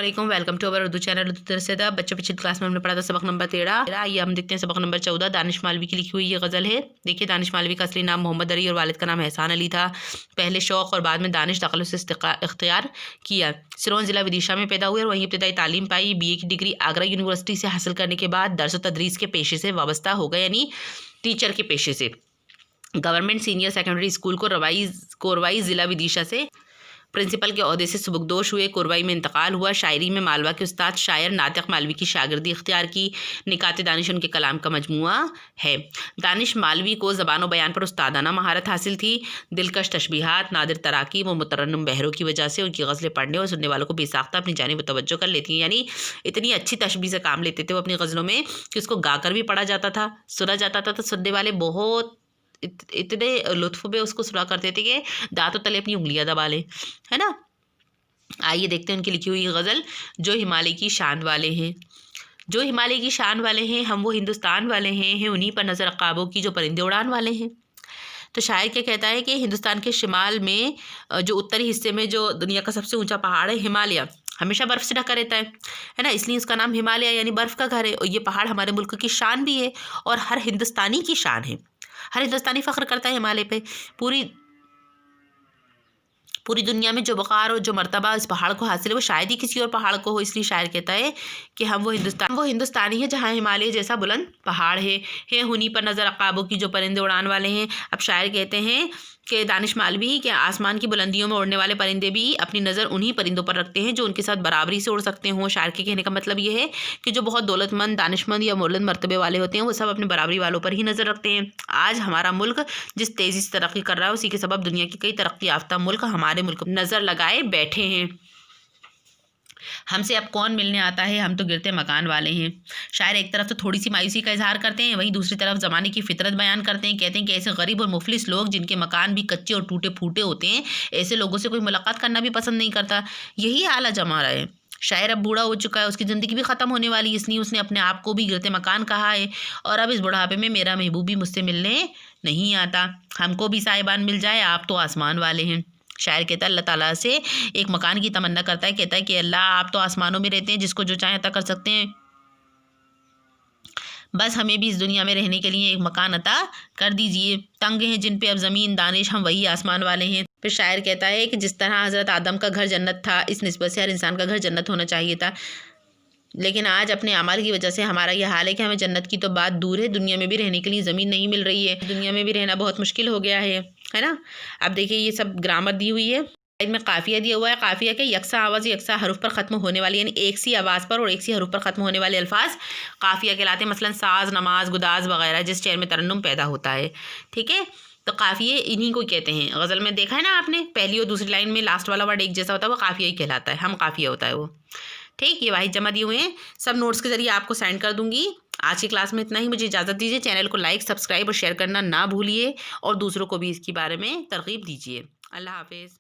अस्सलाम welcome to our Urdu channel Urdu दरस अदब। बच्चों पिछली क्लास में हमने पढ़ा था सबक नंबर 13। आइए हम देखते हैं सबक नंबर 14। दानिश मालवी की लिखी हुई ये गज़ल है। देखिए, दानिश मालवी का असली नाम मोहम्मद अली और वालिद का नाम एहसान अली था। पहले शौक़ और बाद में दानिश दखल से इख्तियार किया। सिरोन ज़िला विदिशा में पैदा हुए और वहीं इब्तदाई तालीम पाई। BA की डिग्री आगरा यूनिवर्सिटी से हासिल करने के बाद दर्स व तदरीस के पेशे से वाबस्ता हो गए, यानी टीचर के पेशे से। गवर्नमेंट सीनियर सेकेंडरी स्कूल कोरवाई ज़िला विदिशा से प्रिंसिपल के ओहदे से सुबकदोश हुए। कोरवाई में इंतकाल हुआ। शायरी में मालवा के उस्ताद शायर नातिक मालवी की शागिर्दी इख्तियार की। निकात दानिश उनके कलाम का मजमुआ है। दानिश मालवी को ज़बान व बयान पर उस्तादाना महारत हासिल थी। दिलकश तशबीहात, नादिर तराकीब व मुतरन्नम बहरों की वजह से उनकी गज़लें पढ़ने और सुनने वालों को बेसाख्ता अपनी जानिब तवज्जो कर लेती हैं। यानी इतनी अच्छी तशबीह से काम लेते थे वो अपनी गज़लों में कि उसको गाकर भी पढ़ा जाता था, सुना जाता था, तो सुनने वाले बहुत इतने लुत्फ़ में उसको सुना करते थे कि दांतों तले अपनी उंगलियां दबा लें, है ना। आइए देखते हैं उनकी लिखी हुई गज़ल, जो हिमालय की शान वाले हैं। जो हिमालय की शान वाले हैं, हम वो हिंदुस्तान वाले हैं उन्हीं पर नज़र अक़ाबों की जो परिंदे उड़ान वाले हैं। तो शायर क्या कहता है कि हिंदुस्तान के शिमाल में जो उत्तरी हिस्से में जो दुनिया का सबसे ऊंचा पहाड़ है हिमालय, हमेशा बर्फ़ से ढका रहता है ना, इसलिए उसका नाम हिमालय यानी बर्फ़ का घर है। और ये पहाड़ हमारे मुल्क की शान भी है और हर हिंदुस्तानी की शान है। हर हिंदुस्तानी फ़ख्र करता है हिमालय पे। पूरी दुनिया में जो वक़ार और जो मर्तबा इस पहाड़ को हासिल है वो शायद ही किसी और पहाड़ को हो। इसलिए शायर कहता है कि हम वो हिंदुस्तानी है जहाँ हिमालय जैसा बुलंद पहाड़ है उन्हीं पर नज़र अक़ाबों की जो परिंदे उड़ान वाले हैं। अब शायर कहते हैं कि दानिश मालवी के आसमान की बुलंदियों में उड़ने वाले परिंदे भी अपनी नज़र उन्हीं परिंदों पर रखते हैं जो उनके साथ बराबरी से उड़ सकते हों। शायर के कहने का मतलब ये है कि जो बहुत दौलतमंद, दानिशमंद या बुलंद मर्तबे वाले होते हैं वो सब अपने बराबरी वालों पर ही नज़र रखते हैं। आज हमारा मुल्क जिस तेज़ी से तरक्की कर रहा है उसी के सबब दुनिया के कई तरक्की याफ्ता मुल्क हमारे मुल्क पर नज़र लगाए बैठे हैं। हमसे अब कौन मिलने आता है, हम तो गिरते मकान वाले हैं। शायर एक तरफ तो थोड़ी सी मायूसी का इजहार करते हैं, वहीं दूसरी तरफ ज़माने की फितरत बयान करते हैं। कहते हैं कि ऐसे गरीब और मुफलिस लोग जिनके मकान भी कच्चे और टूटे फूटे होते हैं, ऐसे लोगों से कोई मुलाकात करना भी पसंद नहीं करता। यही हाल आज हमारा है। शायर अब बूढ़ा हो चुका है, उसकी ज़िंदगी भी ख़त्म होने वाली है, इसलिए उसने अपने आप को भी गिरते मकान कहा है। और अब इस बुढ़ापे में मेरा महबूब भी मुझसे मिलने नहीं आता। हमको भी साहिबान मिल जाए, आप तो आसमान वाले हैं। शायर कहता है अल्लाह ताला से एक मकान की तमन्ना करता है। कहता है कि अल्लाह आप तो आसमानों में रहते हैं, जिसको जो चाहे अता कर सकते हैं, बस हमें भी इस दुनिया में रहने के लिए एक मकान अता कर दीजिए। तंग हैं जिन पे अब ज़मीन दानिश, हम वही आसमान वाले हैं। फिर शायर कहता है कि जिस तरह हज़रत आदम का घर जन्नत था, इस निस्बत से हर इंसान का घर जन्नत होना चाहिए था, लेकिन आज अपने अमाल की वजह से हमारा ये हाल है कि हमें जन्नत की तो बात दूर है, दुनिया में भी रहने के लिए ज़मीन नहीं मिल रही है। दुनिया में भी रहना बहुत मुश्किल हो गया है ना। अब देखिए ये सब ग्रामर दी हुई है, में काफ़िया दिया हुआ है। काफ़िया के यकसा आवाज़ यकसा हरूफ पर ख़त्म होने वाली, यानी एक सी आवाज़ पर और एक सी हरूफ पर ख़त्म होने वाले अल्फाज काफ़िया कहलाते हैं। मसलन साज, नमाज, गुदाज वगैरह जिस शहर में तरन्नुम पैदा होता है, ठीक है, तो काफ़िए इन्हीं को कहते हैं। गज़ल में देखा है ना आपने, पहली और दूसरी लाइन में लास्ट वाला वर्ड एक जैसा होता है, वो काफ़िया ही कहलाता है, हम काफ़िया होता है वो, ठीक। ये वाहिद जमा दिए हुए हैं, सब नोट्स के ज़रिए आपको सेंड कर दूँगी। आज की क्लास में इतना ही, मुझे इजाज़त दीजिए। चैनल को लाइक, सब्सक्राइब और शेयर करना ना भूलिए और दूसरों को भी इसके बारे में तरगीब दीजिए। अल्लाह हाफ़िज़।